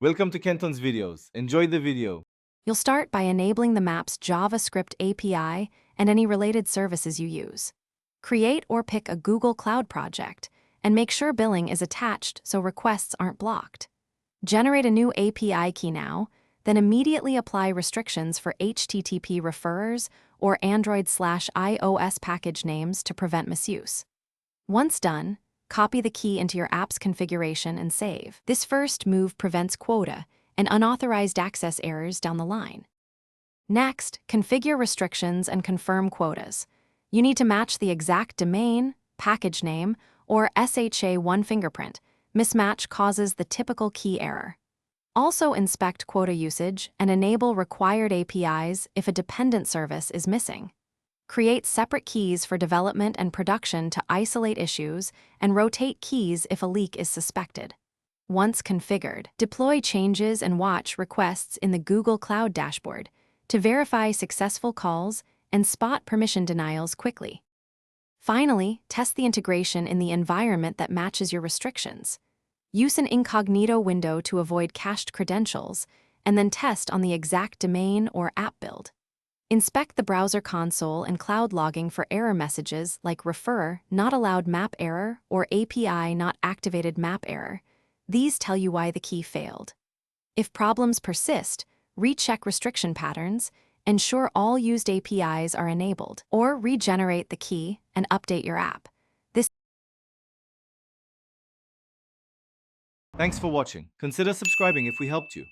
Welcome to Kenton's videos. Enjoy the video. You'll start by enabling the map's JavaScript API and any related services you use. Create or pick a Google Cloud project, and make sure billing is attached so requests aren't blocked. Generate a new API key now, then immediately apply restrictions for HTTP referrers or Android/iOS package names to prevent misuse. Once done, copy the key into your app's configuration and save. This first move prevents quota and unauthorized access errors down the line. Next, configure restrictions and confirm quotas. You need to match the exact domain, package name, or SHA-1 fingerprint. Mismatch causes the typical key error. Also inspect quota usage and enable required APIs if a dependent service is missing. Create separate keys for development and production to isolate issues, and rotate keys if a leak is suspected. Once configured, deploy changes and watch requests in the Google Cloud dashboard to verify successful calls and spot permission denials quickly. Finally, test the integration in the environment that matches your restrictions. Use an incognito window to avoid cached credentials, and then test on the exact domain or app build. Inspect the browser console and cloud logging for error messages like refer not allowed map error or API not activated map error. These tell you why the key failed. If problems persist, recheck restriction patterns, ensure all used APIs are enabled, or regenerate the key and update your app. Thanks for watching. Consider subscribing if we helped you.